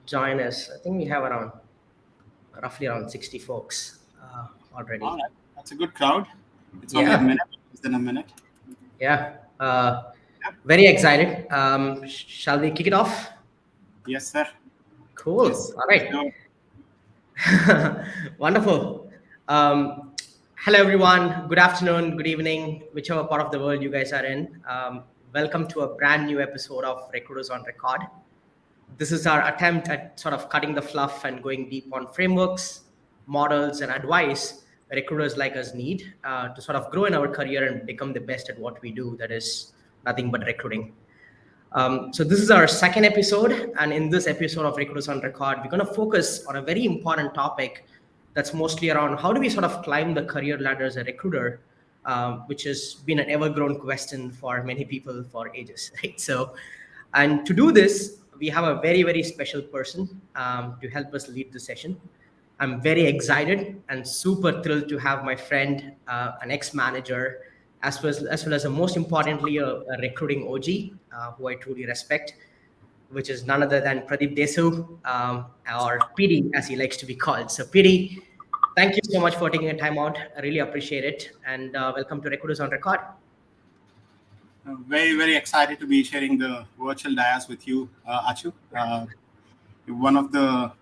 join us. I think we have roughly around 60 folks All already. right, that's a good crowd. It's only a Yeah, minute, less than a minute. yeah. Yeah. Very excited. Shall we kick it off? Yes, sir. Cool. Yes. All Let's right. go. Wonderful. Hello, everyone. Good afternoon, good evening, whichever part of the world you guys are in. Welcome to a brand new episode of Recruiters on Record. This is our attempt at sort of cutting the fluff and going deep on frameworks, models, and advice recruiters like us need to sort of grow in our career and become the best at what we do. That is nothing but recruiting. So this is our second episode, and in this episode of Recruiters on Record, we're going to focus on a very important topic that's mostly around how do we sort of climb the career ladder as a recruiter, which has been an ever-grown question for many people for ages, right? So, and to do this, we have a very, very special person to help us lead the session. I'm very excited and super thrilled to have my friend, an ex-manager, as well as most importantly, a recruiting OG who I truly respect, which is none other than Pradeep Desu, or PD, as he likes to be called. So, PD, thank you so much for taking a time out. I really appreciate it, and welcome to Recruiters on Record. Very, very excited to be sharing the virtual dais with you, Achu. You're one of the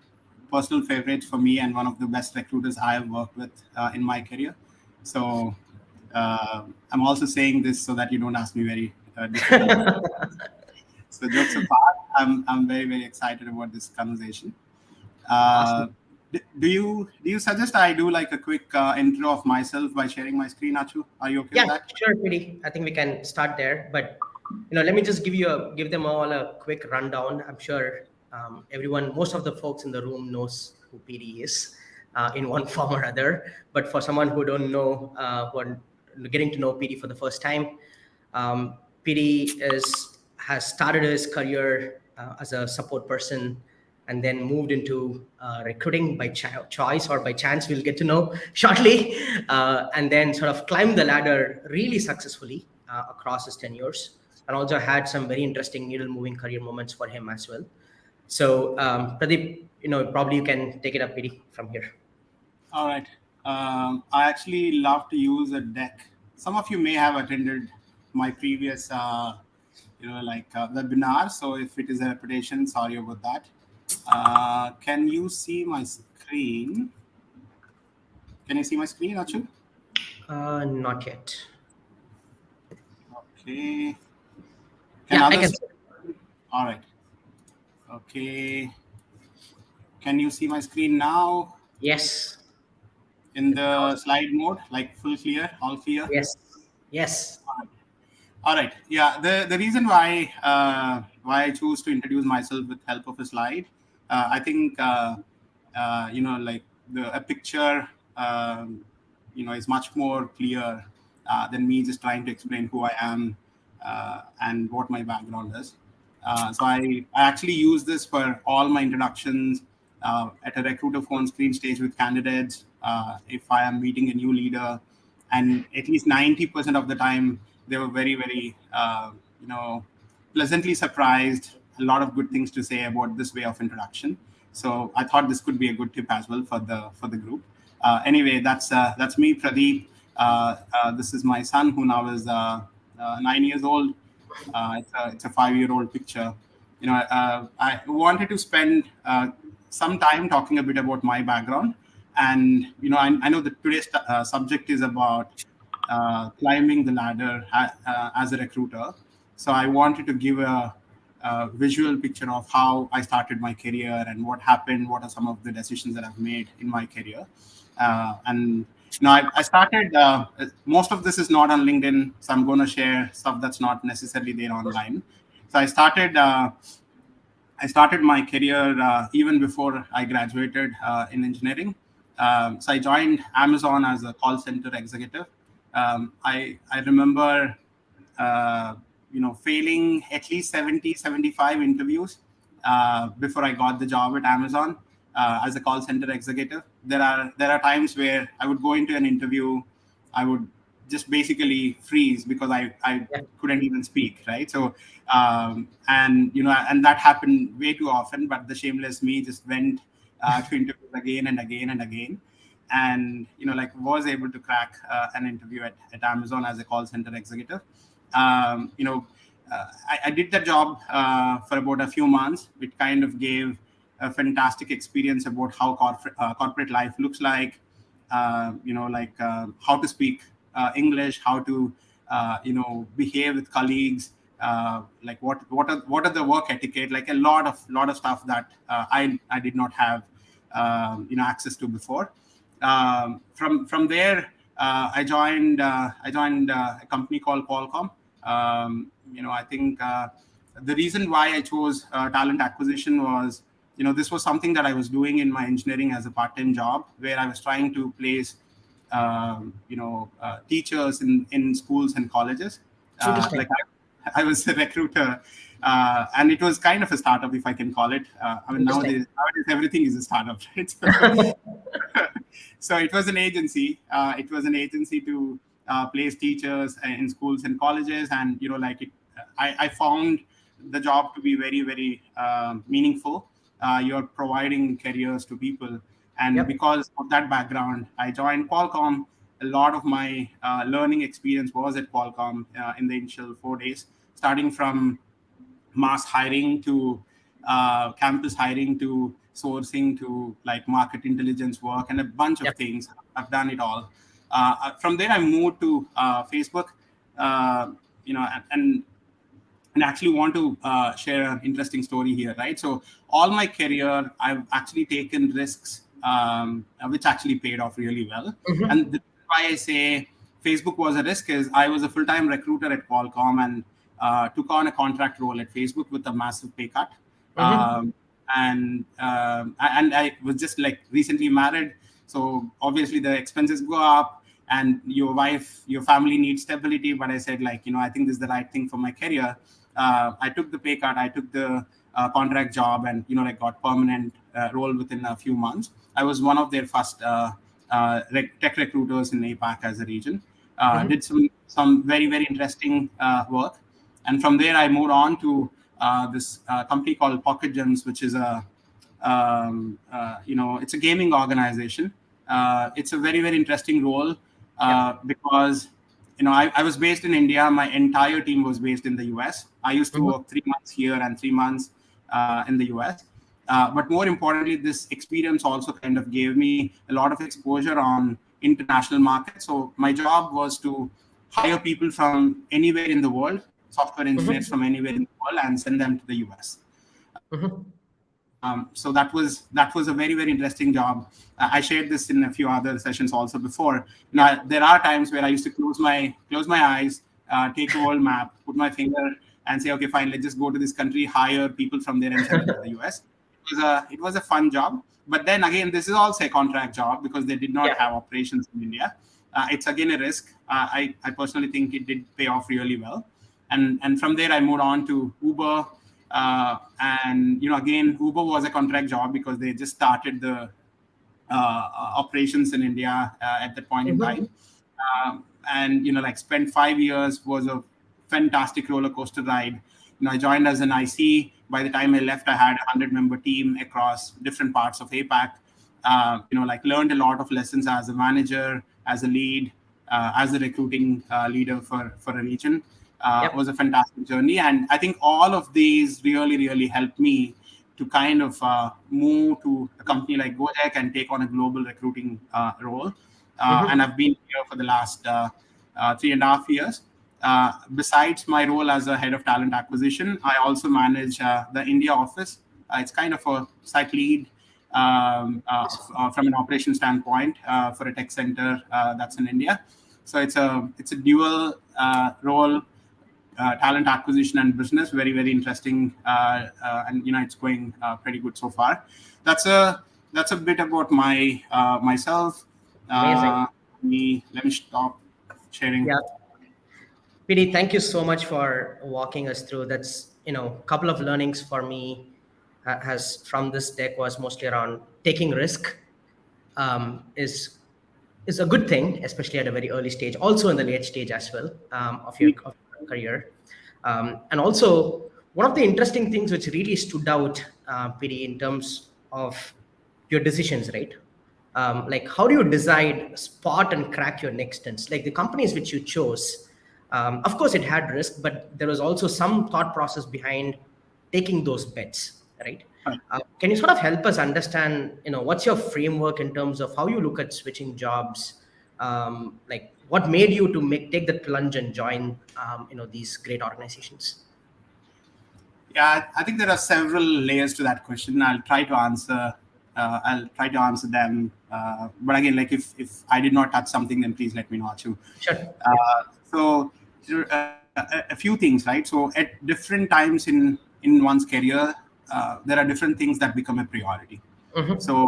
personal favorites for me and one of the best recruiters I have worked with in my career. So I'm also saying this so that you don't ask me very difficult. So jokes apart, I'm very, very excited about this conversation. Uh, Awesome. do you suggest I do like a quick intro of myself by sharing my screen, Achu? Are you okay Yeah, with that? sure, PD. I think we can start there. But let me just give them all a quick rundown. I'm sure everyone, most of the folks in the room knows who PD is in one form or other. But for someone who don't know, who are getting to know PD for the first time, PD has started his career as a support person and then moved into recruiting by choice or by chance. We'll get to know shortly. And then sort of climbed the ladder really successfully across his tenures, and also had some very interesting needle moving career moments for him as well. So, Pradeep, probably you can take it up, PD, from here. All right. I actually love to use a deck. Some of you may have attended my previous, webinar. So if it is a repetition, sorry about that. Can you see my screen? Can you see my screen, Achu? Not yet. Okay. Can Yeah, I can others? see it. All right. Okay. Can you see my screen now Yes. in It's the awesome. slide mode, like full clear, all clear? Yes. Yes. All right. Yeah. The reason why I choose to introduce myself with help of a slide, I think like a picture, is much more clear than me just trying to explain who I am and what my background is. So I actually use this for all my introductions at a recruiter phone screen stage with candidates. If I am meeting a new leader, and at least 90% of the time they were very, very pleasantly surprised, a lot of good things to say about this way of introduction. So I thought this could be a good tip as well for the group. Anyway, that's me, Pradeep. This is my son, who now is 9 years old. It's a 5-year-old picture. I wanted to spend some time talking a bit about my background, and I know that today's subject is about climbing the ladder as a recruiter. So I wanted to give a visual picture of how I started my career and what happened, what are some of the decisions that I've made in my career. And I started. Most of this is not on LinkedIn, so I'm going to share stuff that's not necessarily there online. So I started my career even before I graduated in engineering. So I joined Amazon as a call center executive. I remember, failing at least 70, 75 interviews before I got the job at Amazon as a call center executive. There are times where I would go into an interview, I would just basically freeze because I Yeah. couldn't even speak, right? So and and that happened way too often, but the shameless me just went to interviews again and again and again, and like was able to crack an interview at Amazon as a call center executive. I did that job for about a few months. It kind of gave a fantastic experience about how corporate life looks like. How to speak English, how to behave with colleagues, like what are the work etiquette, like a lot of stuff that I did not have access to before. From there, I joined a company called Qualcomm. I think the reason why I chose talent acquisition was, this was something that I was doing in my engineering as a part-time job, where I was trying to place teachers in schools and colleges. Interesting. I was a recruiter, and it was kind of a startup, if I can call it. I mean, Interesting. nowadays everything is a startup, right? So it was an agency. It was an agency to place teachers in schools and colleges, and I found the job to be very, very meaningful. You're providing careers to people, and Yep. because of that background, I joined Qualcomm. A lot of my learning experience was at Qualcomm in the initial 4 days, starting from mass hiring to campus hiring to sourcing to like market intelligence work and a bunch of Yep. things. I've done it all. From there, I moved to Facebook, and actually want to share an interesting story here, right? So all my career, I've actually taken risks, which actually paid off really well. And the reason why I say Facebook was a risk is I was a full-time recruiter at Qualcomm and took on a contract role at Facebook with a massive pay cut. Mm-hmm. And I was just like recently married, so obviously the expenses go up, and your family needs stability. But I said, like, I think this is the right thing for my career. I took the pay cut, I took the contract job, and got permanent role within a few months. I was one of their first tech recruiters in APAC as a region. Did some very, very interesting work, and from there I moved on to this company called Pocket Gems, which is it's a gaming organization. It's a very, very interesting role Yep. because I was based in India. My entire team was based in the US. I used to Mm-hmm. work 3 months here and 3 months in the US. But more importantly, this experience also kind of gave me a lot of exposure on international markets. So my job was to hire people from anywhere in the world, software engineers Mm-hmm. from anywhere in the world, and send them to the US. Mm-hmm. So that was a very, very interesting job. I shared this in a few other sessions also before. Yep. Now there are times where I used to close my eyes, take the world map, put my finger, and say, okay, fine, let's just go to this country, hire people from there, and send them to the US. It was a fun job, but then again, this is also a contract job because they did not Yeah. have operations in India. It's again a risk. I personally think it did pay off really well, and from there I moved on to Uber. And again, Uber was a contract job because they just started the operations in India at that point in Mm-hmm. time. And spent 5 years, was a fantastic roller coaster ride. I joined as an IC. By the time I left, I had a 100-member team across different parts of APAC. Learned a lot of lessons as a manager, as a lead, as a recruiting leader for a region. Yep. Was a fantastic journey, and I think all of these really, really helped me to kind of move to a company like Gojek and take on a global recruiting role. And Mm-hmm. I've been here for the last 3.5 years. Besides my role as a head of talent acquisition, I also manage the India office. It's kind of a site lead from an operation standpoint for a tech center that's in India. So it's a dual role, talent acquisition and business. Very, very interesting, and it's going pretty good so far. That's a bit about myself. Amazing. Let me stop sharing. Yeah. PD, thank you so much for walking us through. That's, a couple of learnings for me has from this deck was mostly around taking risk, is is a good thing, especially at a very early stage, also in the late stage as well, of your career. And also, one of the interesting things which really stood out, PD, in terms of your decisions, right? Like, how do you decide, spot, and crack your next stints? Like the companies which you chose, of course, it had risk, but there was also some thought process behind taking those bets, right? Right. Can you sort of help us understand, what's your framework in terms of how you look at switching jobs? Like, what made you to take the plunge and join, these great organizations? Yeah, I think there are several layers to that question. I'll try to answer. I'll try to answer them. But again, like if I did not touch something, then please let me know, Achu. Sure. Yeah. So a few things, right? So at different times in one's career, there are different things that become a priority. Mm-hmm. So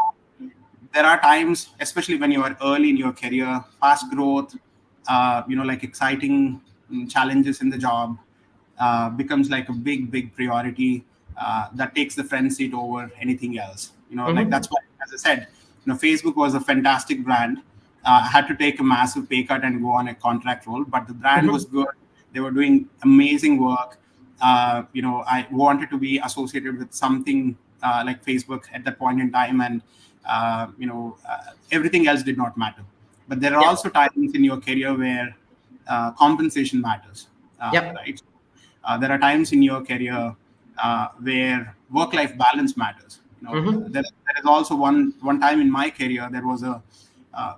there are times, especially when you are early in your career, fast growth, like exciting challenges in the job becomes like a big priority that takes the front seat over anything else. Like Mm-hmm. that's why, as I said, Facebook was a fantastic brand. I had to take a massive pay cut and go on a contract role, but the brand was Mm-hmm. good. They were doing amazing work. I wanted to be associated with something like Facebook at that point in time, and everything else did not matter. But there are Yep. also times in your career where compensation matters, Yep. right? There are times in your career where work-life balance matters. Mm-hmm. There is also one time in my career there was a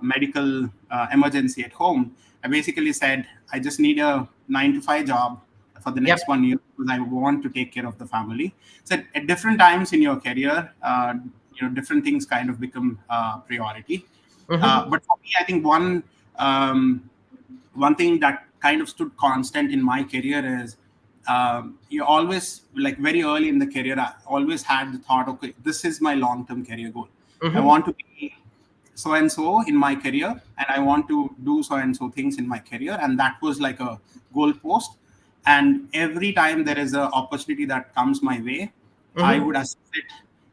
medical emergency at home. I basically said I just need a 9 to 5 job for the Yep. next 1 year because I want to take care of the family. So at different times in your career, different things kind of become priority. Mm-hmm. But for me, I think um, one thing that kind of stood constant in my career is you always, like very early in the career, I always had the thought, okay, this is my long-term career goal. I Mm-hmm. want to be so and so in my career, and I want to do so and so things in my career. And that was like a goal post. And every time there is an opportunity that comes my way, I would Mm-hmm. assess it,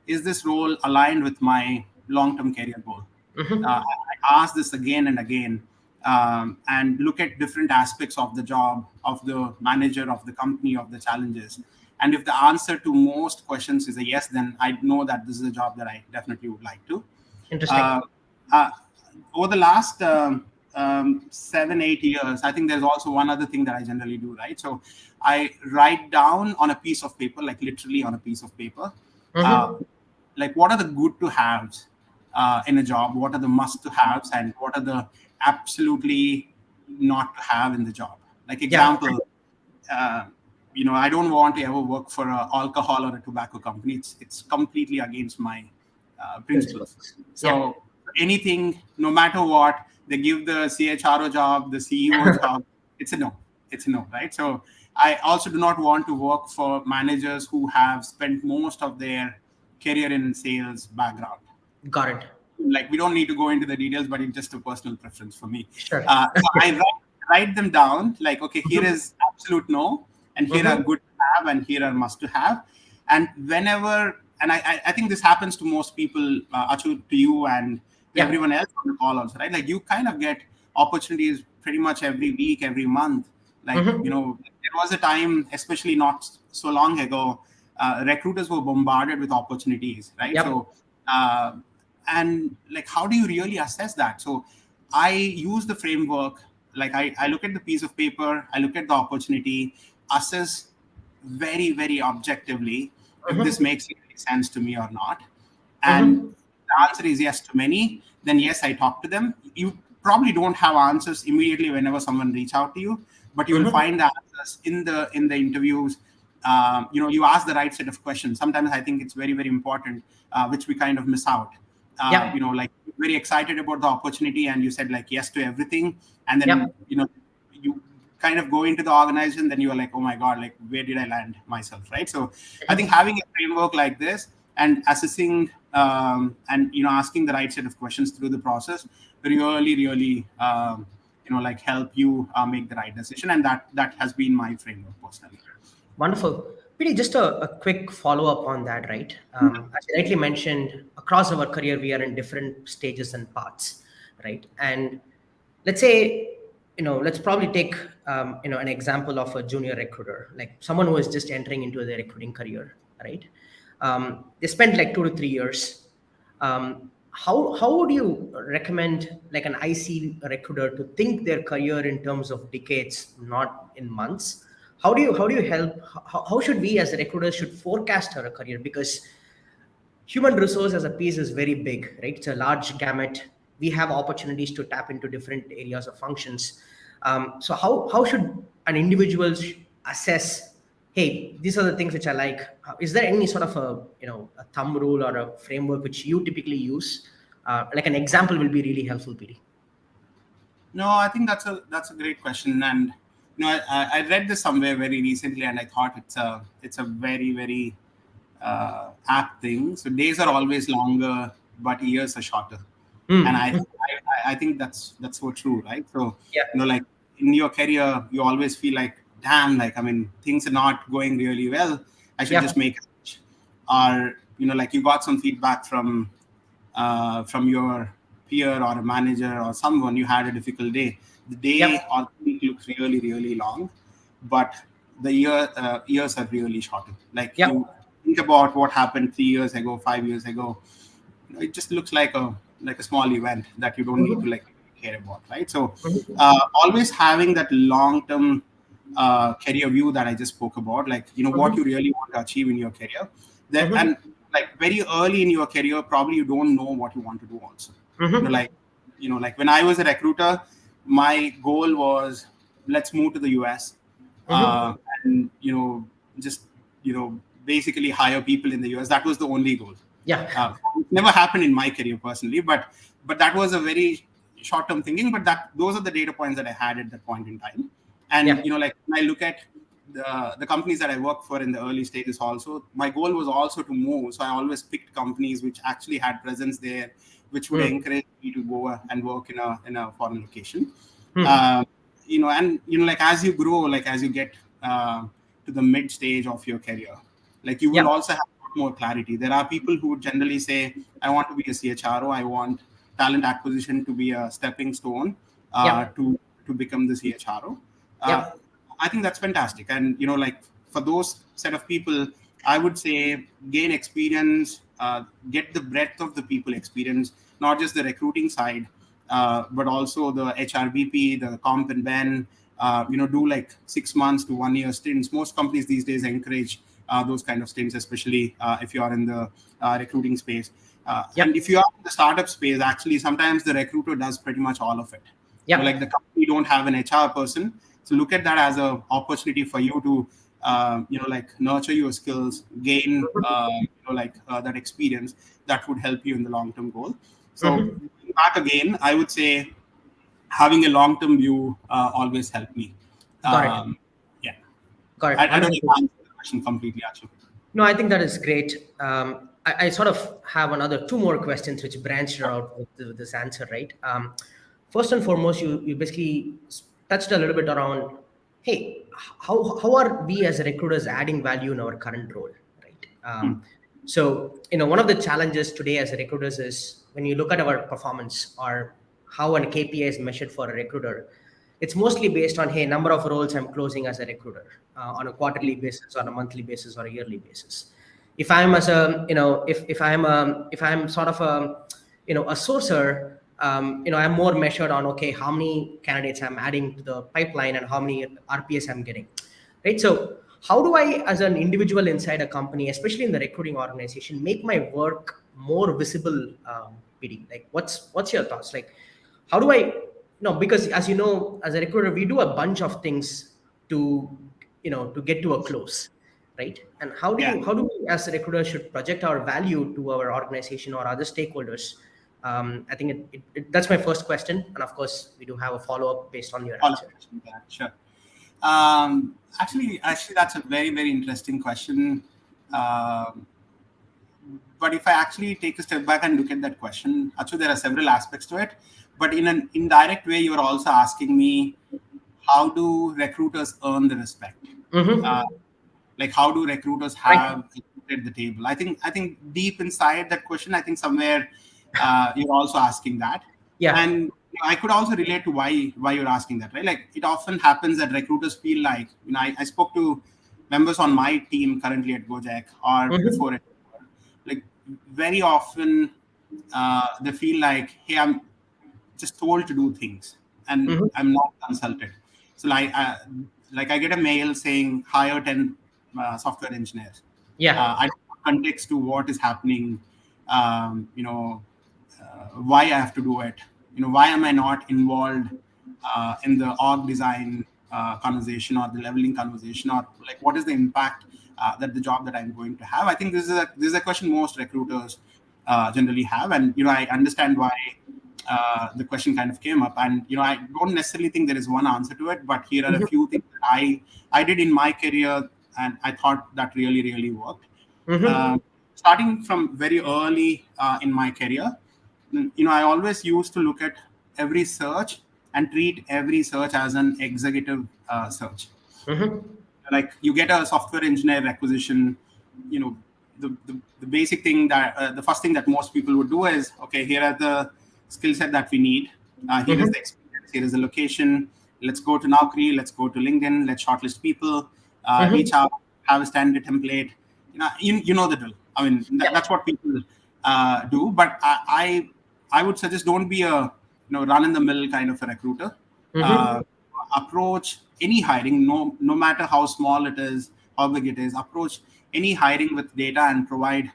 is this role aligned with my long-term career goal? Mm-hmm. I ask this again and again, and look at different aspects of the job, of the manager, of the company, of the challenges. And if the answer to most questions is a yes, then I know that this is a job that I definitely would like to. Interesting. Uh, uh, Over the last 7, 8 years, I think there's also one other thing that I generally do, right? So I write down on a piece of paper, like literally on a piece of paper, uh, Mm-hmm. like what are the good to haves in a job, what are the must to haves, and what are the absolutely not to have in the job. Like Yeah. example, uh, I don't want to ever work for an alcohol or a tobacco company. It's completely against my principles. Principles. Yeah. So anything, no matter what, they give the CHRO job, the CEO job, it's a no. It's a no, right? So I also do not want to work for managers who have spent most of their career in sales background. Got it. Like we don't need to go into the details, but it's just a personal preference for me. Sure. So I write them down, like, okay, here Mm-hmm. is absolute no, and here are Mm-hmm. good to have, and here are must to have. And whenever, and I think this happens to most people, Achu, to you and to Yeah. everyone else on the call also, right? Like you kind of get opportunities pretty much every week, every month. Like, Mm-hmm. there was a time, especially not so long ago, recruiters were bombarded with opportunities, right? Yep. So, uh, and like, how do you really assess that? So I use the framework, like I look at the piece of paper, I look at the opportunity, assess very objectively if this Mm-hmm. makes any sense to me or not. And Mm-hmm. the answer is yes to many, then yes, I talk to them. You probably don't have answers immediately whenever someone reach out to you, but you will Mm-hmm. find the answers in the interviews. You ask the right set of questions. Sometimes I think it's very important, which we kind of miss out. Yep. Like very excited about the opportunity, and you said like yes to everything, and then Yep. you kind of go into the organization, then you are like, oh my god, like where did I land myself, right? So I think having a framework like this and assessing and asking the right set of questions through the process really like help you make the right decision, and that has been my framework personally. Wonderful. Really, just a quick follow up on that, right? As you rightly mentioned, across our career, we are in different stages and paths. right? And let's say, let's probably take an example of a junior recruiter, like someone who is just entering into their recruiting career, right? They spent like 2 to 3 years. How would you recommend like an IC recruiter to think their career in terms of decades, not in months? How do you help? How should we as recruiters should forecast our career? Because human resource as a piece is very big, right? It's a large gamut. We have opportunities to tap into different areas of functions. So how should an individual assess, hey, these are the things which I like? Is there any sort of a thumb rule or a framework which you typically use? Like an example will be really helpful, PD. No, I think that's a great question, and I read this somewhere very recently, and I thought it's a very very apt thing. So days are always longer, but years are shorter, and Hmm. I think that's so true, right? So Yeah. like in your career, you always feel like, damn, like I mean, things are not going really well. I should Yeah. just make a switch. Or like you got some feedback from your peer or a manager or someone, you had a difficult day. The day Yep. or the week looks really, really long, but the years are really shorter. Like Yep. you think about what happened 3 years ago, 5 years ago, it just looks like a small event that you don't need to Hmm. like care about, right? So Hmm. always having that long term career view that I just spoke about, like what you Hmm. really want to achieve in your career. That Hmm. and like very early in your career, probably you don't know what you want to do. Also, Hmm. like like when I was a recruiter, my goal was let's move to the US, Hmm. and just basically hire people in the US. That was the only goal. Yeah. It never happened in my career personally, but that was a very short term thinking. But those are the data points that I had at that point in time. And Yeah. like when I look at the companies that I worked for in the early stages, also my goal was also to move. So I always picked companies which actually had presence there, which would Hmm. encourage me to go and work in a foreign location. Hmm. Uh, and like as you grow, like as you get to the mid stage of your career, like you will Yeah. also have more clarity. There are people who would generally say, I want to be a CHRO, I want talent acquisition to be a stepping stone Yeah. to become the CHRO. uh, Yeah. I think that's fantastic. And like for those set of people, I would say gain experience, get the breadth of the people experience, not just the recruiting side, but also the HRBP, the comp and ben. Do like 6 months to 1 year stints. Most companies these days encourage those kind of stints, especially if you are in the recruiting space. And Yep. if you are in the startup space, actually sometimes the recruiter does pretty much all of it. Like the Yep. company don't have an HR person, so look at that as an opportunity for you to like nurture your skills, gain that experience that would help you in the long term goal. So Hmm. back again, I would say having a long term view always helped me. Got it. um, yeah. Got it. I don't know if Understood. I answered the question completely, actually. No, I think that is great. I sort of have another two more questions which branched out with this answer, right? First and foremost, you basically touched a little bit around, hey, how are we as recruiters adding value in our current role, right? Hmm. So, one of the challenges today as recruiters is when you look at our performance or how a KPI is measured for a recruiter, it's mostly based on, hey, number of roles I'm closing as a recruiter on a quarterly basis, on a monthly basis, or a yearly basis. If I'm as a, if I'm sort of a sourcer, I'm more measured on, okay, how many candidates I'm adding to the pipeline and how many RPS I'm getting, right? So how do I, as an individual inside a company, especially in the recruiting organization, make my work more visible? PD, like what's your thoughts? Like, how do I, no, because as you know, as a recruiter, we do a bunch of things to, to get to a close, right? And Yeah. how do we as a recruiter should project our value to our organization or other stakeholders? I think that's my first question, and of course we do have a follow-up based on your All of answer. that, sure. Actually, that's a very, very interesting question. Um, but if I actually take a step back and look at that question, actually, there are several aspects to it. But in an indirect way, you are also asking me, how do recruiters earn the respect? Uh, Mm-hmm. like, how do recruiters Right. have at the table? I think deep inside that question, I think somewhere you're also asking that. Yeah. And I could also relate to why you're asking that, right? Like it often happens that recruiters feel like, I spoke to members on my team currently at Gojek or Mm-hmm. before it, like very often they feel like, hey, I'm just told to do things and Mm-hmm. I'm not consulted. So like I get a mail saying hire 10 software engineers. Yeah. I don't have context to what is happening, why I have to do it. Why am I not involved in the org design conversation or the leveling conversation, or like what is the impact that the job that I'm going to have? I think this is a question most recruiters generally have, and I understand why the question kind of came up. And I don't necessarily think there is one answer to it, but here are a Mm-hmm. few things that I did in my career, and I thought that really worked. Mm-hmm. Um, Starting from very early in my career, I always used to look at every search and treat every search as an executive search. Mm-hmm. Like you get a software engineer requisition, you know the basic thing that the first thing that most people would do is, okay, here are the skill set that we need, here is Mm-hmm. the experience, here is the location, let's go to Naukri, let's go to LinkedIn, let's shortlist people, Mm-hmm. reach out, have a standard template. You know the drill. I mean, Yeah. that's what people do. But I would suggest, don't be a run in the mill kind of a recruiter. Mm-hmm. uh, Approach any hiring, no matter how small it is, how big it is. Approach any hiring with data and provide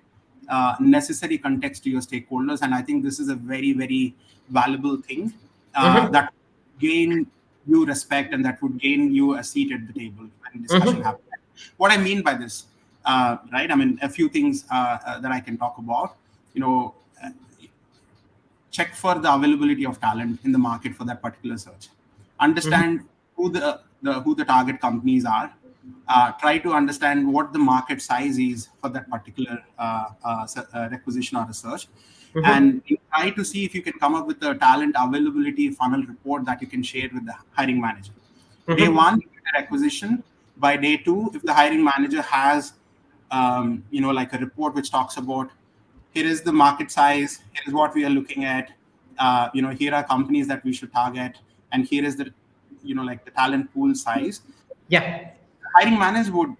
necessary context to your stakeholders. And I think this is a very valuable thing Mm-hmm. that gain you respect and that would gain you a seat at the table when discussion Mm-hmm. happens. What I mean by this, right? I mean, a few things that I can talk about. You know, check for the availability of talent in the market for that particular search. Mm-hmm. Understand who the target companies are. Try to understand what the market size is for that particular requisition or research, Mm-hmm. and try to see if you can come up with a talent availability funnel report that you can share with the hiring manager. Day Mm-hmm. one, you get a requisition. By day two, if the hiring manager has like a report which talks about, here is the market size, here is what we are looking at, here are companies that we should target, and here is the like the talent pool size. Yeah. Hiring managers would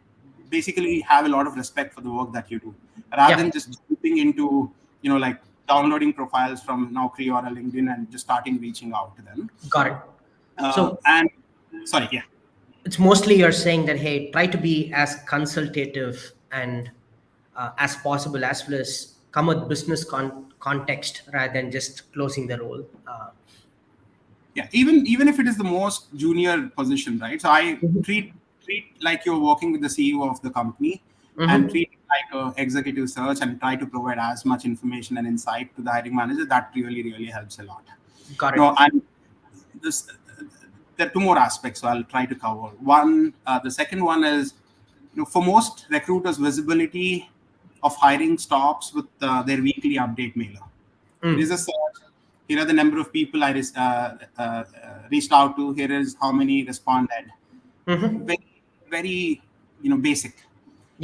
basically have a lot of respect for the work that you do, rather Yeah. than just jumping into like downloading profiles from Naukri or a LinkedIn and just starting reaching out to them. Got it. So And sorry, yeah. it's mostly you're saying that, hey, try to be as consultative and as possible, as well as come with business context rather than just closing the role. Yeah, even if it is the most junior position, right? So I Mhm. treat like you're working with the CEO of the company, and Mhm. treat it like a executive search, and try to provide as much information and insight to the hiring manager. That really helps a lot. Got it. No, and this there are two more aspects, so I'll try to cover one. The second one is, for most recruiters, visibility of hiring stops with their weekly update mailer. Here is a Mm. search. Here are the number of people I reached out to. Here is how many responded. Mhm. Very basic.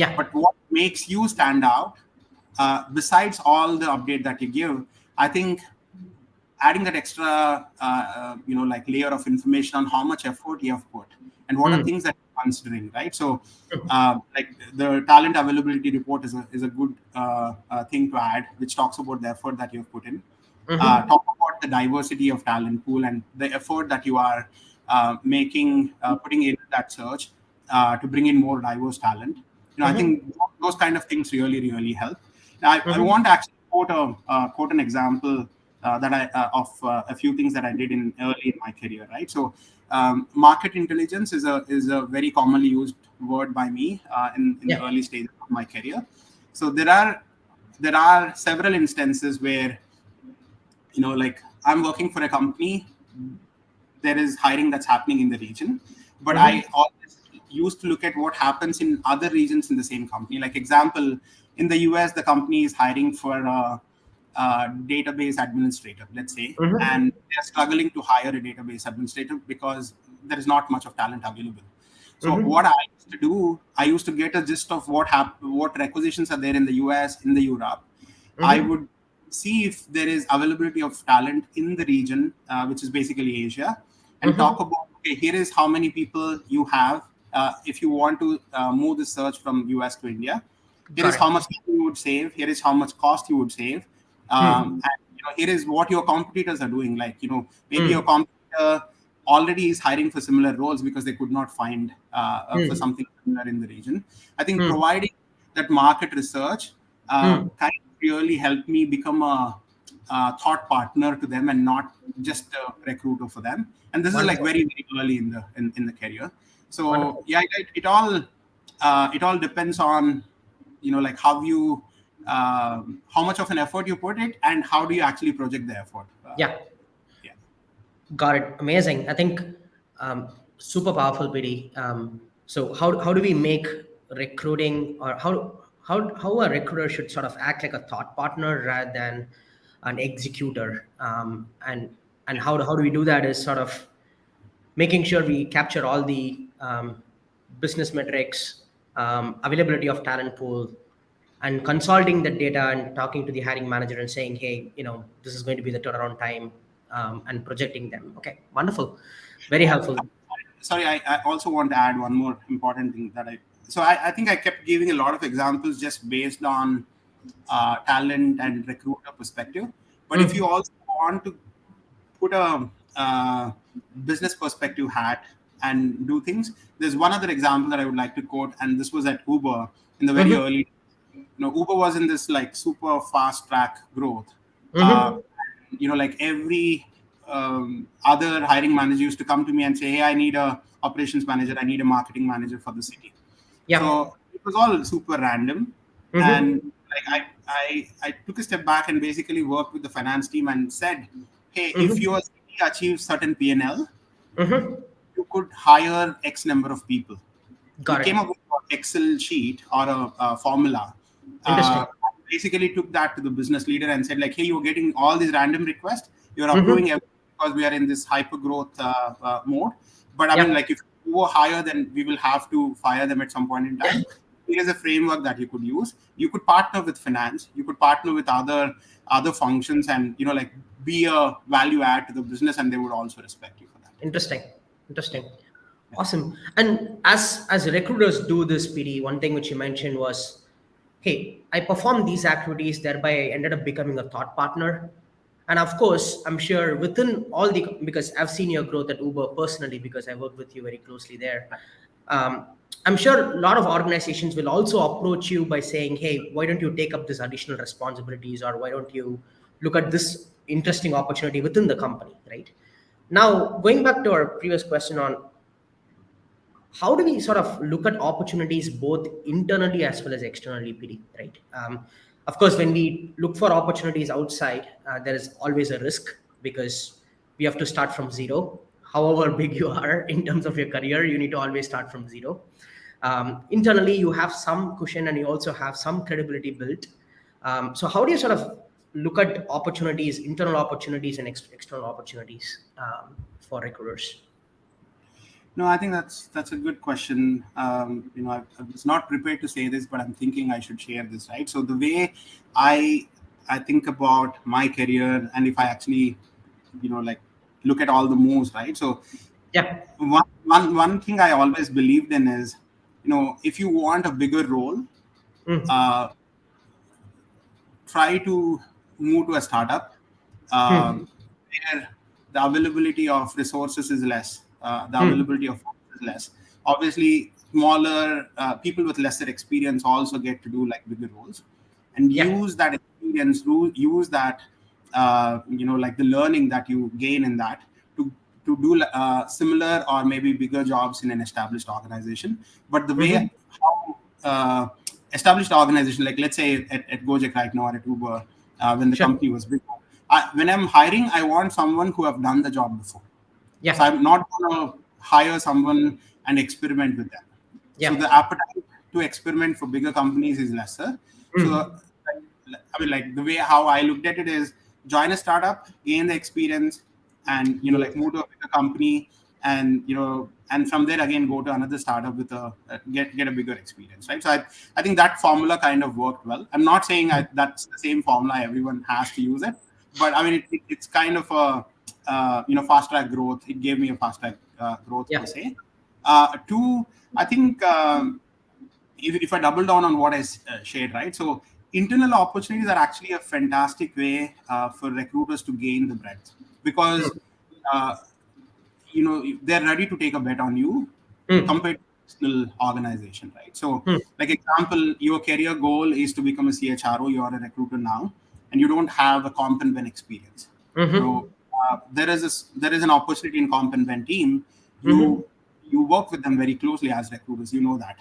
Yeah. But what makes you stand out, besides all the update that you give, I think adding that extra like layer of information on how much effort you have put and what are Mm. things that you're considering, right? So like the talent availability report is a good thing to add, which talks about the effort that you've put in. Mhm. Talk about the diversity of talent pool and the effort that you are putting in that search to bring in more diverse talent. I Mhm. think those kind of things really help. Now, I Mhm. want to actually quote an example that I of a few things that I did in early in my career, right? So, market intelligence is a very commonly used word by me in the Yeah. early stages of my career. So there are several instances where like I'm working for a company, there is hiring that's happening in the region, but Mhm. I always used to look at what happens in other regions in the same company. Like example, in the US, the company is hiring for a database administrator, let's say, Mhm. and they're struggling to hire a database administrator because there is not much of talent available. So what Mhm. I used to do, I used to get a gist of what requisitions are there in the US, in the Europe. I Mhm. would see if there is availability of talent in the region, which is basically Asia, and Mm-hmm. talk about, okay, here is how many people you have. If you want to move the search from US to India, here Got is it. how much time you would save. Here is how much cost you would save. Mm. And here is what your competitors are doing. Like, maybe your Mm. competitor already is hiring for similar roles because they could not find for Mm. something similar in the region. I think Mm. providing that market research Mm. kind of really helped me become a thought partner to them and not just a recruiter for them. And this is like Wonderful. very, very early in the career. So Wonderful. yeah, it all depends on like how much of an effort you put it and how do you actually project the effort. Yeah. Yeah. Got it. Amazing. I think super powerful, PD. So how do we make recruiting, or how a recruiter should sort of act like a thought partner rather than an executor? And how do we do that is sort of making sure we capture all the business metrics, availability of talent pool, and consolidating the data and talking to the hiring manager and saying, hey, this is going to be the turnaround time, and projecting them. Okay, wonderful, very Yeah. helpful. Sorry, I also want to add one more important thing that I think I kept giving a lot of examples just based on talent and recruiter perspective. But if you Mm. also want to put a business perspective hat and do things, there's one other example that I would like to quote, and this was at Uber in the very Mm-hmm. early. Uber was in this like super fast track growth. Uh, Mm-hmm. like every other hiring manager used to come to me and say, "Hey, I need a operations manager, I need a marketing manager for the city." Yeah. So it was all super random, Mm-hmm. and like I took a step back and basically worked with the finance team and said, "Hey, if Mm-hmm. your city achieves certain P&L, Mm-hmm. you could hire X number of people." We Got it. came up with an Excel sheet or a formula. Interesting. Basically took that to the business leader and said, like, hey, you're getting all these random requests. You're Mm-hmm. approving everything because we are in this hyper growth mode. But I mean, Yeah. like, if you go higher, then we will have to fire them at some point in time. Here is a framework that you could use. You could partner with finance. You could partner with other functions, and like be a value add to the business, and they would also respect you for that. Interesting. Interesting. Awesome. And as recruiters do this, PD, one thing which you mentioned was, hey, I performed these activities, thereby I ended up becoming a thought partner. And of course, I'm sure within all the, because I've seen your growth at Uber personally, because I worked with you very closely there. Um, I'm sure a lot of organizations will also approach you by saying, hey, why don't you take up this additional responsibilities, or why don't you look at this interesting opportunity within the company, right? Now, going back to our previous question on how do we sort of look at opportunities both internally as well as externally, PD, right? Of course, when we look for opportunities outside, there is always a risk, because we have to start from zero. However big you are in terms of your career, you need to always start from zero. Internally, you have some cushion and you also have some credibility built. So how do you sort of look at opportunities, internal opportunities and external opportunities, for recruiters? No, I think that's a good question. I was not prepared to say this, but I'm thinking I should share this, right? So the way I I think about my career, and if I actually, like look at all the moves, right? So Yeah. one thing I always believed in is, if you want a bigger role, Mm. uh, try to move to a startup Mm. where the availability of resources is less, the Mm. availability of funds is less. Obviously, smaller people with lesser experience also get to do like bigger roles, and Yeah. use that experience, use that like the learning that you gain in that to do similar or maybe bigger jobs in an established organization. But the way Mhm. how established organization, like let's say at Gojek right now or at Uber, when the Sure. company was big, when I'm hiring, I want someone who have done the job before. So Yeah. I'm not going to hire someone and experiment with them. So Yeah. the appetite to experiment for bigger companies is lesser. So Mm. I mean, like the way how I looked at it is join a startup, gain the experience, and like Yes. move to a bigger company. and and from there again go to another startup with a get a bigger experience, right? So I think that formula kind of worked well. I'm not saying that's the same formula everyone has to use it, but I mean it's kind of a fast track growth. It gave me a fast track growth Yeah. per se. Two, I think if I double down on what I shared, right? So internal opportunities are actually a fantastic way for recruiters to gain the breadth, because uh, they're ready to take a bet on you Hmm. compared to external organization, right? So Hmm. like example, your career goal is to become a chro, you're a recruiter now, and you don't have a comp and ben experience. Mm-hmm. So there is an opportunity in comp and ben team. Mm-hmm. You work with them very closely as recruiters, you know that,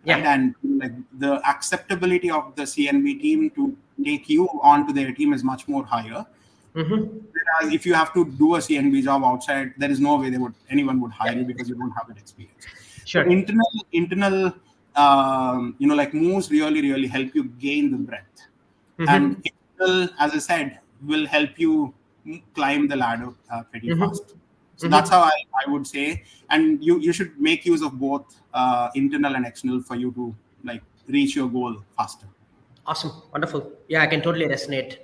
right? Yeah. And like the acceptability of the cnb team to take you onto their team is much more higher. Mm-hmm. Whereas if you have to do a CNB job outside, there is no way anyone would hire you because you don't have that experience. So Sure. internal like moves really help you gain the breadth, and Mm-hmm. external, as I said, will help you climb the ladder pretty Mm-hmm. fast. So that's Mm-hmm. how I would say, and you should make use of both internal and external for you to like reach your goal faster. Awesome. Wonderful. Yeah, I can totally resonate.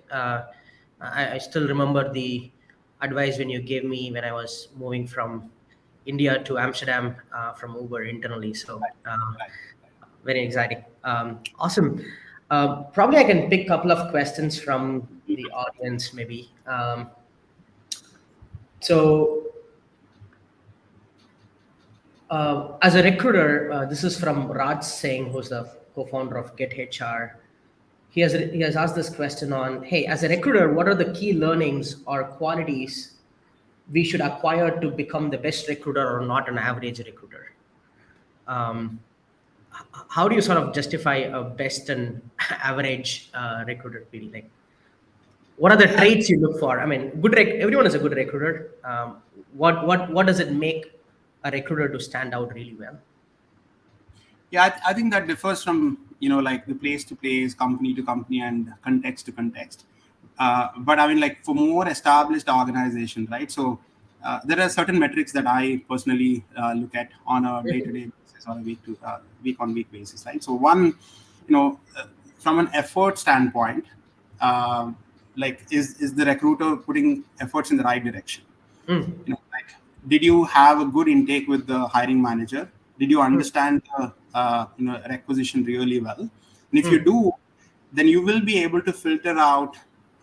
I still remember the advice when you gave me when I was moving from India to Amsterdam from Uber internally. So Right. very exciting. Awesome. Probably I can pick a couple of questions from the audience, maybe. So, as a recruiter, this is from Raj Singh, who's the co-founder of Get HR. He has asked this question on, hey, as a recruiter, what are the key learnings or qualities we should acquire to become the best recruiter or not an average recruiter? Um, how do you sort of justify a best and average recruiter, PD? Like, what are the traits you look for? I mean, everyone is a good recruiter. What does it make a recruiter to stand out really well? Yeah, I think that differs from like the place to place, company to company, and context to context. But I mean, like for more established organizations, right? So there are certain metrics that I personally look at on a day-to-day basis or a week-on-week basis, right? So one, from an effort standpoint, um like is the recruiter putting efforts in the right direction? Mm, Like, did you have a good intake with the hiring manager? Did you mm, understand the requisition really well? And if you mm. do, then you will be able to filter out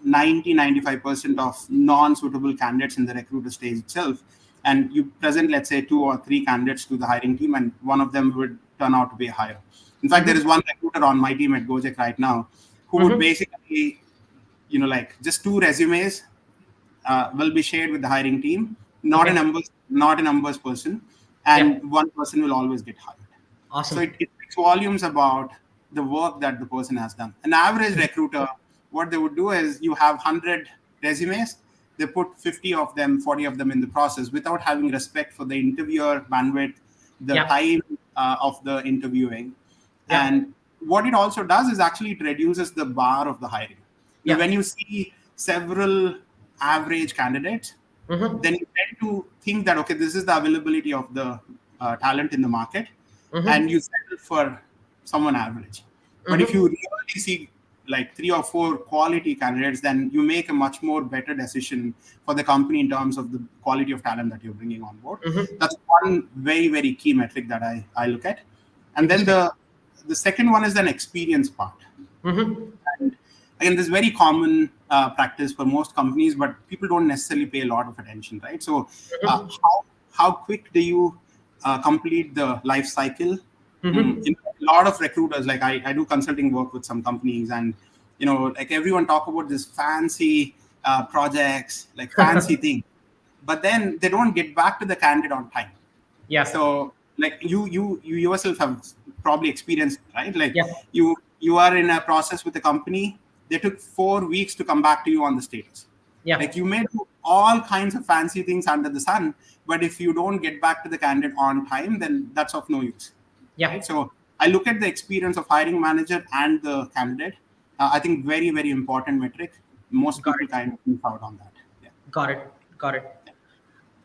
95% of non-suitable candidates in the recruiter stage itself, and you present, let's say, 2 or 3 candidates to the hiring team, and one of them would turn out to be a hire. In fact, there Mhm, is one recruiter on my team at Gojek right now who would mhm. basically like just 2 resumes will be shared with the hiring team, Okay. not a numbers person, Yeah. and one person will always get hired. So Awesome. it speaks volumes about the work that the person has done. An average recruiter, what they would do is you have 100 resumes, they put 50 of them, 40 of them in the process without having respect for the interviewer bandwidth, the Yeah. time of the interviewing. Yeah. And what it also does is actually it reduces the bar of the hiring. Yeah. When you see several average candidates, Mhm, then you tend to think that okay, this is the availability of the talent in the market, and mhm, you settle for someone average. But if you mhm. really see like 3 or 4 quality candidates, then you make a much more better decision for the company in terms of the quality of talent that you're bringing on board. Mhm. That's one very key metric that I look at. And then Interesting. the second one is an experience part. Mhm, And again, this is very common practice for most companies, but people don't necessarily pay a lot of attention, right? So, mhm, how quick do you complete the life cycle? mhm. A lot of recruiters, like I do consulting work with some companies, and like everyone talk about this fancy projects, like fancy thing, but then they don't get back to the candidate on time. Yeah. So like you yourself have probably experienced, right? Like Yeah. you are in a process with a company, they took 4 weeks to come back to you on the status. Yeah. Like you may do all kinds of fancy things under the sun, but if you don't get back to the candidate on time, then that's of no use, Yeah. right? So I look at the experience of hiring manager and the candidate. I think very important metric. Most Got people it. kind of miss out on that. Yeah. Got it. Got it.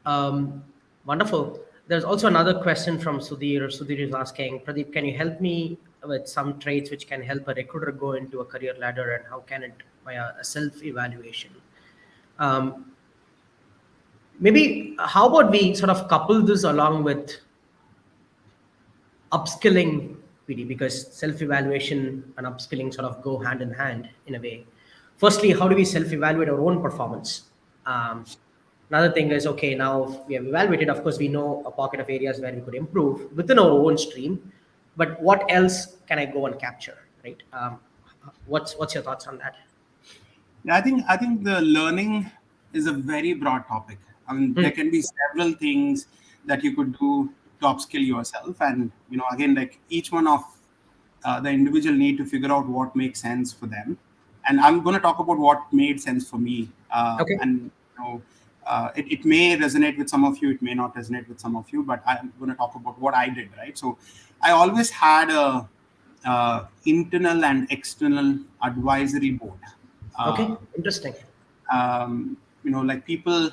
Um, Wonderful. There's also another question from Sudhir. Sudhir is asking, Pradeep, can you help me with some traits which can help a recruiter go into a career ladder, and how can it via a self-evaluation? Um, Maybe how about we sort of couple this along with upskilling, PD, because self-evaluation and upskilling sort of go hand in hand in a way. Firstly, how do we self-evaluate our own performance? Another thing is, okay, now we have evaluated, of course we know a pocket of areas where we could improve within our own stream, but what else can I go and capture, right? What's your thoughts on that? Yeah, I think the learning is a very broad topic. I mean, there can be several things that you could do to upskill yourself, and again, like each one of the individual need to figure out what makes sense for them. And I'm going to talk about what made sense for me, Okay. and it may resonate with some of you, it may not resonate with some of you, but I'm going to talk about what I did. Right, so I always had a internal and external advisory board. Okay, Uh, interesting. like people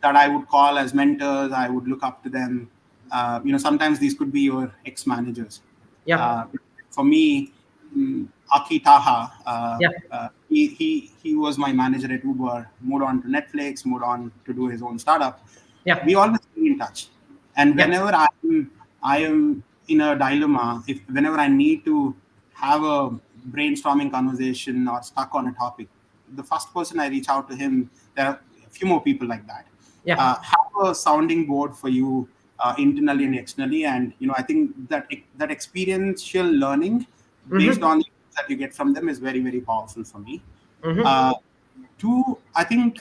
that I would call as mentors, I would look up to them. Sometimes these could be your ex-managers. Yeah. Uh, for me, Aki Taha, Yeah. he was my manager at Uber, moved on to Netflix, moved on to do his own startup. We Yeah. always stay in touch. And Yeah. whenever I am in a dilemma, if whenever I need to have a brainstorming conversation or stuck on a topic, the first person I reach out to him. There are a few more people like that. Yeah. Have a sounding board for you internally and externally, and I think that experiential learning based Mm-hmm. on the that you get from them is very, very powerful for me. Mm-hmm. Uh, Two, I think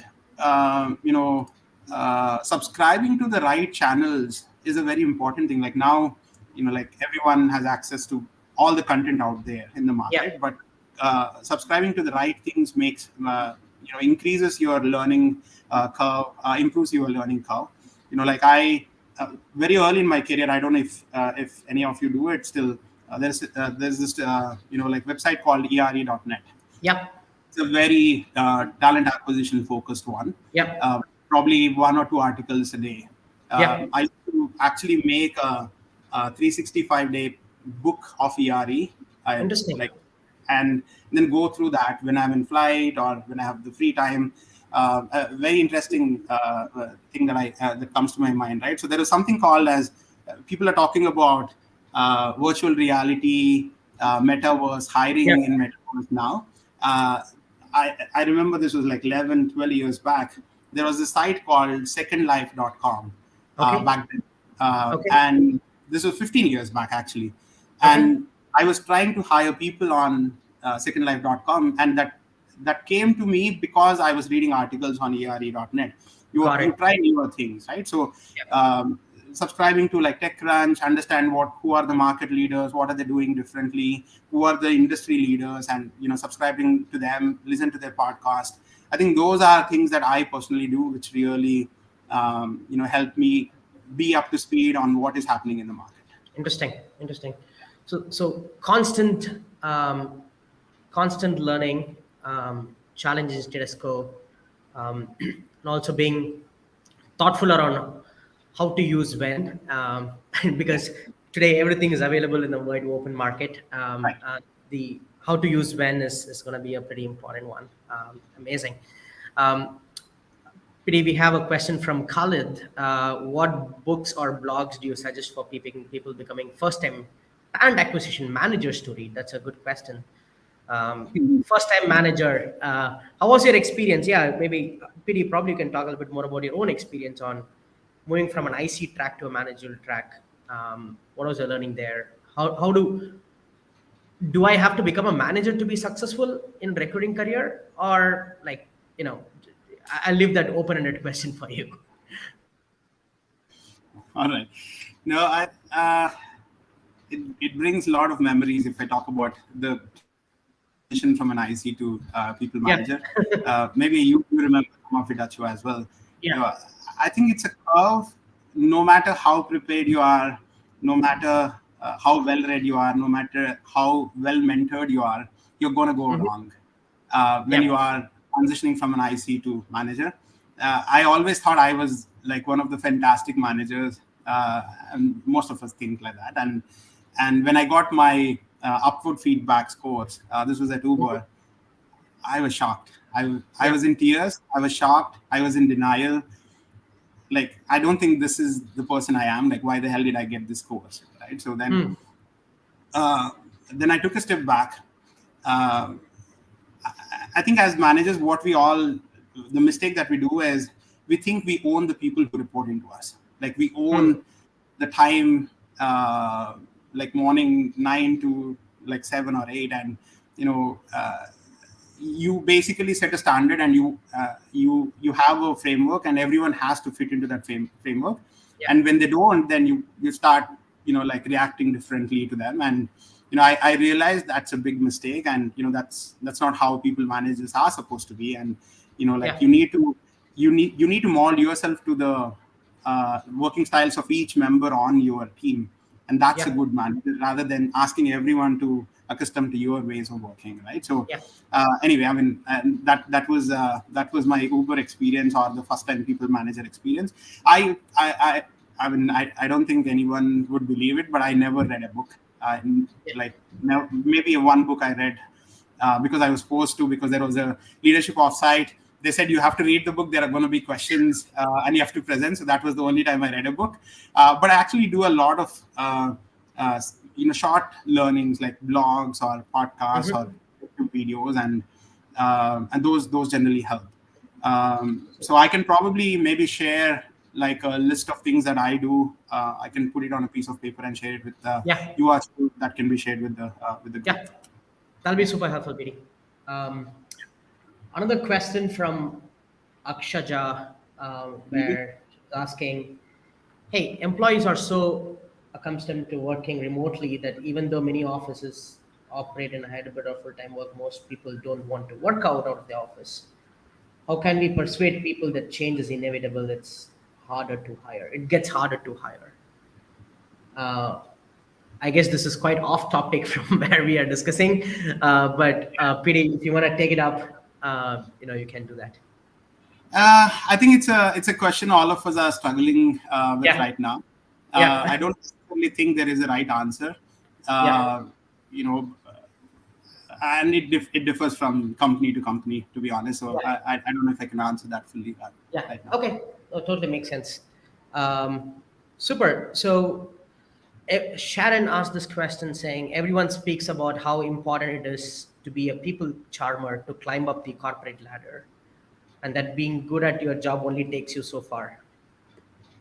subscribing to the right channels is a very important thing. Like now, like everyone has access to all the content out there in the Yeah. market, but subscribing to the right things makes increases your learning curve, improves your learning curve. Like I very early in my career, I don't know if any of you do it still. There's this like website called ere.net. Yeah. It's a very talent acquisition focused one. Yeah. Probably one or two articles a day. Yeah. I used to actually make a 365-day book of ERE. I Interesting. like, and then go through that when I'm in flight or when I have the free time. A very interesting thing that comes to my mind, right? So there is something called as people are talking about virtual reality, metaverse, Yeah. hiring in metaverse now. Uh, I remember this was like 11, 12 years back. There was a site called secondlife.com Okay. back then. Okay. And this was 15 years back, actually. Okay. And I was trying to hire people on secondlife.com, and that came to me because I was reading articles on ere.net. Got You it. try newer things, right? So Yeah. subscribing to like TechCrunch, understand who are the market leaders, what are they doing differently, who are the industry leaders, and subscribing to them, listen to their podcast. I think those are things that I personally do, which really help me be up to speed on what is happening in the market. Interesting. Interesting. So constant, constant learning, challenges status quo, and also being thoughtful around how to use when, because today everything is available in the wide open market. Right. The how to use when is going to be a pretty important one. Amazing. Um, Pity, we have a question from Khalid. What books or blogs do you suggest for people becoming first-time and acquisition managers to read? That's a good question. First-time manager. How was your experience? Yeah, maybe Pity, probably you can talk a little bit more about your own experience on moving from an IC track to a managerial track. What was your learning there? How do I have to become a manager to be successful in recruiting career, or like you know, I'll leave that open-ended question for you. All right. No, it brings a lot of memories if I talk about the transition from an IC to people Yeah, manager. Maybe you remember some of it, Achu, as well. yeah, I think it's a curve. No matter how prepared you are, no matter how well read you are, no matter how well mentored you are, you're going to go hmm, wrong when yeah, you are transitioning from an IC to manager. I always thought I was like one of the fantastic managers, and most of us think like that. And when I got my upward feedback scores, this was at Uber, I was shocked. I Yeah. was in tears. I was shocked. I was in denial. Like, I don't think this is the person I am. Like, why the hell did I get this scores, right? So Hmm. uh, then I took a step back. Uh, I think as managers, the mistake that we do is we think we own the people who report into us. Like, we Hmm. own the time, uh, like morning 9 to like 7 or 8, and you know, you basically set a standard, and you have a framework, and everyone has to fit into that framework. Yeah. And when they don't, then you start, like reacting differently to them. And I realized that's a big mistake, and that's not how people managers are supposed to be. And like, Yeah. you need to mold yourself to the working styles of each member on your team, and that's a Yeah. good manager, rather than asking everyone to accustom to your ways of working, right? So Yeah. anyway, I mean, and that was my Uber experience, or the first time people manager experience. I mean, I don't think anyone would believe it, but I never read a book. uh, Yeah. like, maybe one book I read, because I was forced to, because there was a leadership offsite. They said you have to read the book. There are going to be questions, and you have to present. So that was the only time I read a book. But I actually do a lot of short learnings, like blogs or podcasts or Hmm. YouTube videos, and those generally help. So I can probably maybe share like a list of things that I do. I can put it on a piece of paper and share it with Yeah. you. Are that can be shared with the group. Yeah. That'll be super helpful, Piri. Um, Another question from Akshaja, Mhm. where she's asking, hey, employees are so accustomed to working remotely that even though many offices operate in a hybrid or full-time work, most people don't want to work out of the office. How can we persuade people that change is inevitable? It's harder to hire. It gets harder to hire. Uh, I guess this is quite off topic from where we are discussing, but Piri, if you want to take it up, you can do that. I think it's a question all of us are struggling with Yeah, right now. I yeah, don't necessarily think there is a right answer. yeah, Uh, you know, and it differs from company to company, to be honest. So yeah. I don't know if I can answer that fully Yeah. right now. Okay. Oh, totally makes sense. Super. So Sharon asked this question saying, everyone speaks about how important it is to be a people charmer to climb up the corporate ladder, and that being good at your job only takes you so far.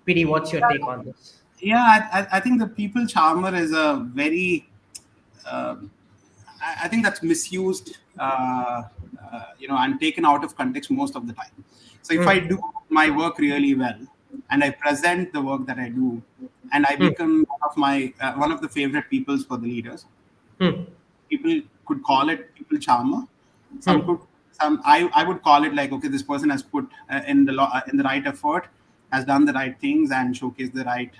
PD, what's your take on this? Yeah, I think the people charmer is a very um, I think that's misused, and taken out of context most of the time. So if I Hmm. do my work really well, and I present the work that I do, and I Hmm. become one of the favorite peoples for the leaders, Hmm. people could call it people charmer. Some Hmm. could some I would call it like, okay, this person has put in the right effort, has done the right things, and showcased the right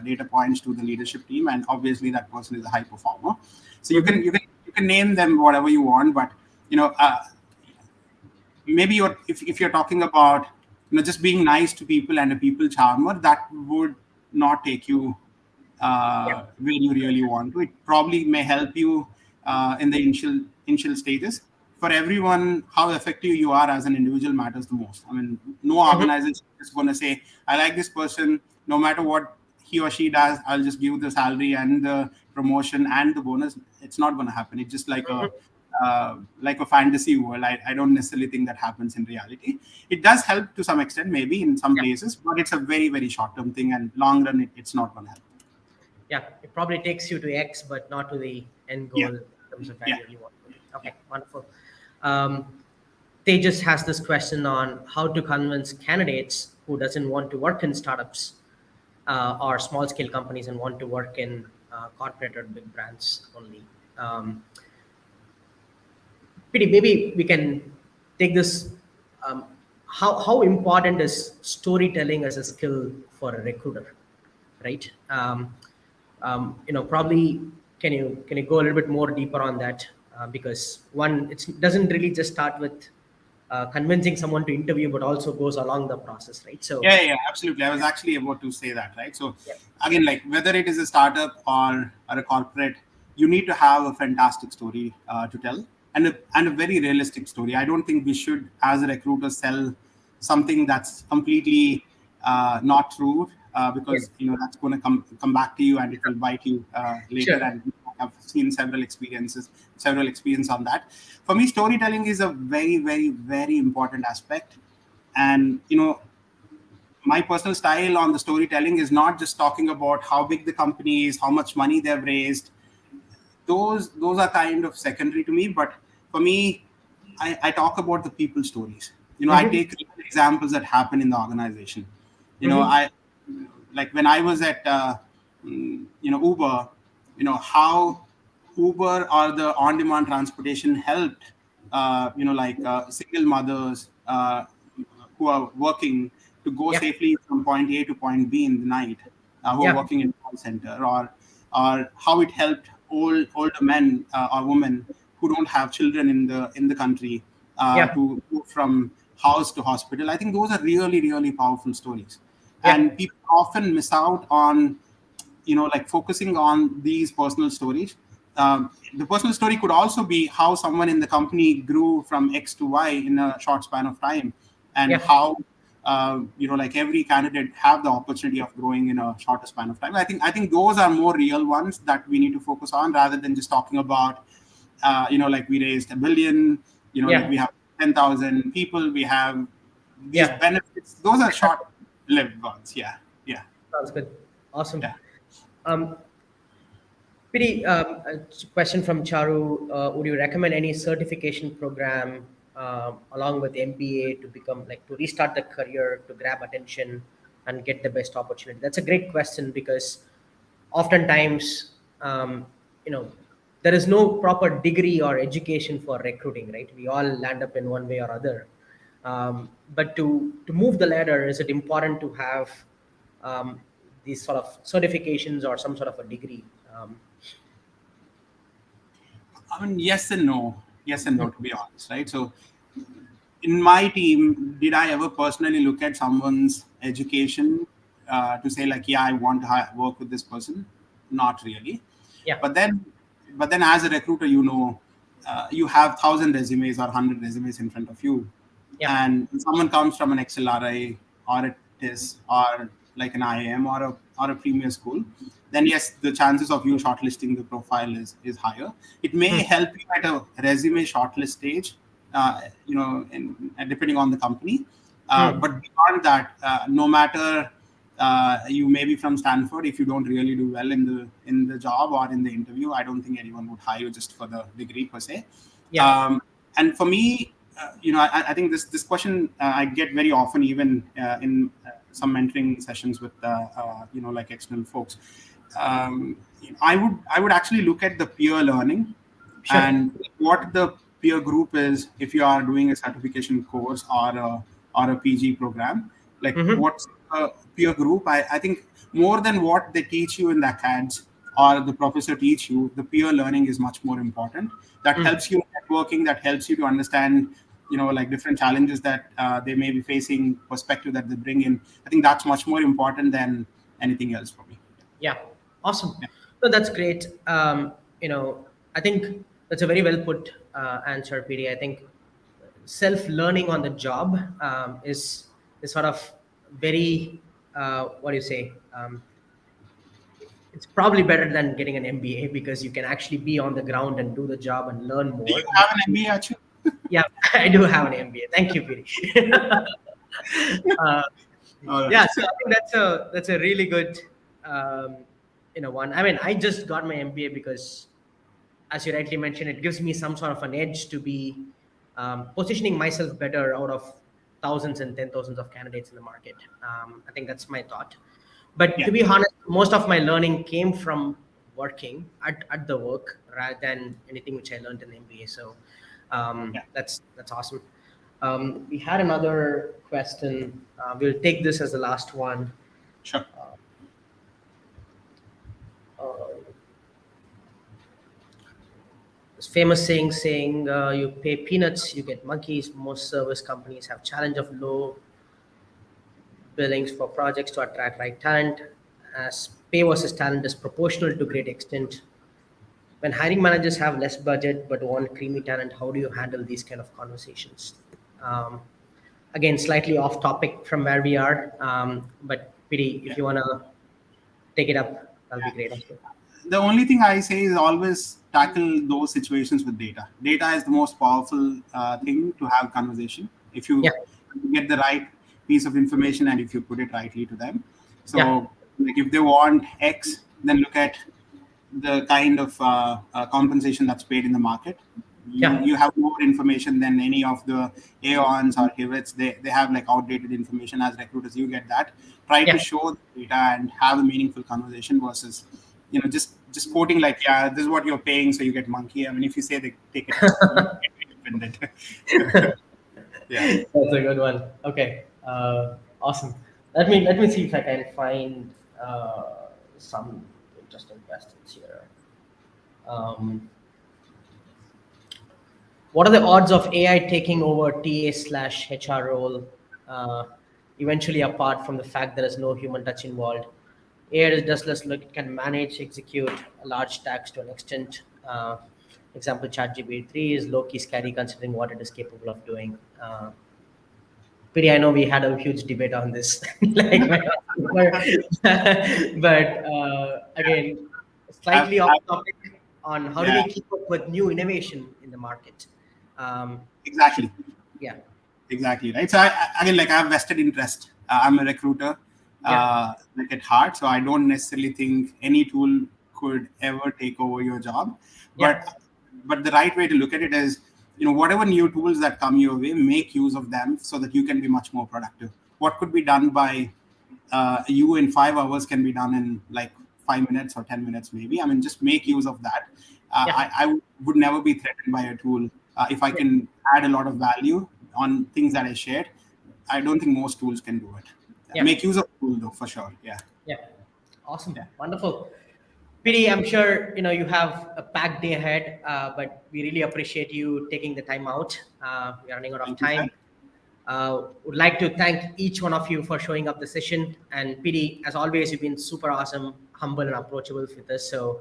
data points to the leadership team, and obviously that person is a high performer. So you can Hmm. you can you can name them whatever you want, but you know maybe if you're talking about just being nice to people and a people charmer, that would not take you Yeah. where you really want to. It probably may help you in the initial stages. For everyone, how effective you are as an individual matters the most. I mean, no Hmm. organization is going to say, I like this person, no matter what he or she does, I'll just give the salary and the promotion and the bonus. It's not going to happen. It's just like a fantasy world. I don't necessarily think that happens in reality. It does help to some extent, maybe in some Yeah. places, but it's a very, very short term thing, and long run, it's not going to help. Yeah. It probably takes you to X, but not to the end Yeah, goal in terms of where yeah, you really want to be. yeah. Okay. Wonderful. Tejas has this question on how to convince candidates who doesn't want to work in startups or small scale companies and want to work in corporate or big brands only. Pity, maybe we can take this. Um, how important is storytelling as a skill for a recruiter, right? Probably can you go a little bit more deeper on that because one, it doesn't really just start with convincing someone to interview, but also goes along the process, right? So Yeah, absolutely. I was actually about to say that, right? So yeah, again, like whether it is a startup or a corporate, you need to have a fantastic story to tell, and a very realistic story. I don't think we should, as a recruiter, sell something that's completely not true, yeah, because that's going to come back to you and it will bite you later. sure, And I've seen several experience on that. For me, storytelling is a very, very, very important aspect. And my personal style on the storytelling is not just talking about how big the company is, how much money they've raised. Those are kind of secondary to me. But for me, I talk about the people stories. I mm-hmm, take real examples that happen in the organization. mm-hmm, I like when I was at Uber. How Uber or the on-demand transportation helped single mothers who are working to go yeah, safely from point A to point B in the night, who are yeah, working in a call center, or how it helped older men or women who don't have children in the country yeah, to go from house to hospital. I think those are really, really powerful stories, yeah, and people often miss out on like focusing on these personal stories. The personal story could also be how someone in the company grew from X to Y in a short span of time, and yeah, how like every candidate have the opportunity of growing in a shorter span of time. I think those are more real ones that we need to focus on, rather than just talking about like we raised 1 billion, like yeah, we have 10,000 people, we have these yeah. benefits. Those are short lived ones. Yeah Sounds good. Awesome. yeah Um, Pretty a question from Charu. Would you recommend any certification program along with MBA to become like to restart the career, to grab attention and get the best opportunity? That's a great question because oftentimes, you know, there is no proper degree or education for recruiting, right? We all land up in one way or other. But to move the ladder, is it important to have um, these sort of certifications or some sort of a degree? I mean, yes and no, to be honest, right? So in my team, did I ever personally look at someone's education to say like, yeah, I want to work with this person? Not really. Yeah, But then as a recruiter, you have 1,000 resumes or 100 resumes in front of you, yeah, and when someone comes from an XLRI or a TIS or like an IIM or a premier school, then yes, the chances of you shortlisting the profile is higher. It may hmm, help you at a resume shortlist stage, and depending on the company. hmm, But beyond that, no matter you may be from Stanford, if you don't really do well in the job or in the interview, I don't think anyone would hire you just for the degree per se. yeah, And for me, I think this question I get very often, even in some mentoring sessions with like external folks. I would actually look at the peer learning sure, and what the peer group is if you are doing a certification course or a PG program. Like hmm, what's a peer group? I think more than what they teach you in the acads or the professor teach you, the peer learning is much more important. That hmm, helps you networking, that helps you to understand like different challenges that they may be facing, perspective that they bring in. I think that's much more important than anything else for me. yeah, awesome. Yeah. So that's great. I think that's a very well put answer, PD. I think self learning on the job is sort of very what do you say? It's probably better than getting an MBA because you can actually be on the ground and do the job and learn Do you more. have an MBA actually? Yeah, I do have an MBA. Thank you, PD. uh, All yeah, right. so I think that's a really good one. I mean, I just got my MBA because, as you rightly mentioned, it gives me some sort of an edge to be positioning myself better out of thousands and ten thousands of candidates in the market. I think that's my thought. But Yeah. to be honest, most of my learning came from working at the work rather than anything which I learned in the MBA. So Yeah. that's awesome. We had another question. We'll take this as the last one. Sure. famous saying you pay peanuts, you get monkeys. Most service companies have challenge of low billings for projects to attract right talent, as pay versus talent is proportional to great extent. When hiring managers have less budget but want creamy talent, how do you handle these kind of conversations? Um, Again, slightly off topic from where we are, but Piri, if Yeah. you want to take it up, that'll be great as well. The only thing I say is always tackle those situations with data. Data is the most powerful thing to have conversation. If Yeah, you get the right piece of information and if you put it rightly to them. yeah, So, like if they want X, then look at the kind of compensation that's paid in the market. You yeah, you have more information than any of the Aons or Hewitts. They have like outdated information. As recruiters, you get that. Try yeah, to show the data and have a meaningful conversation versus just quoting like, yeah, this is what you're paying, so you get monkey. I mean, if you say they take it, you get offended. Yeah. that's a good one. Okay, awesome. Let me see if I can find some interesting questions here. Um, what are the odds of AI taking over TA/HR role? Uh, Eventually, apart from the fact there is no human touch involved, AI is just less look can manage, execute a large task to an extent. Example, ChatGPT 3 is low key scary considering what it is capable of doing. Piri, I know we had a huge debate on this, like, but again, I've, slightly off I've, topic on how do yeah, we keep up with new innovation in the market. Should exactly. Yeah, Exactly right. So again, like I have vested interest. I'm a recruiter, yeah, like at heart. So I don't necessarily think any tool could ever take over your job. yeah, But the right way to look at it is, whatever new tools that come your way, make use of them so that you can be much more productive. What could be done by you in 5 hours can be done in like 5 minutes or 10 minutes, maybe. I mean, just make use of that. yeah, I would never be threatened by a tool if I yeah, can add a lot of value on things that I shared. I don't think most tools can do it. yeah, Make use of the tool though, for sure. Yeah. yeah. Awesome, Yeah. wonderful. Piri, I'm sure you have a packed day ahead, but we really appreciate you taking the time out. We're running out of Thank you, sir. time. Would like to thank each one of you for showing up the session. And PD, as always, you've been super awesome, humble, and approachable with us. So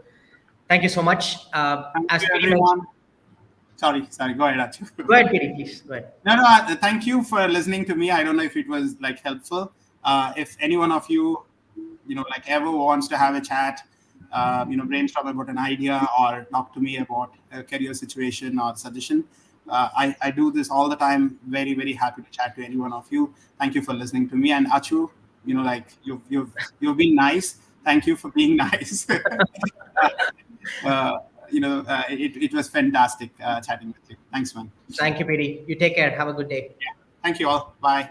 thank you so much. Thank As you, PD mentioned, everyone. Sorry. Go ahead, go Achu. ahead, PD, please. Go ahead. No, thank you for listening to me. I don't know if it was like helpful. If any one of you, like ever wants to have a chat, brainstorm about an idea or talk to me about a career situation or suggestion, I do this all the time. Very, very happy to chat to any one of you. Thank you for listening to me. And Achu, like you've been nice. Thank you for being nice. It was fantastic chatting with you. Thanks, man. Thank you, PD. You take care. Have a good day. Yeah. Thank you all. Bye.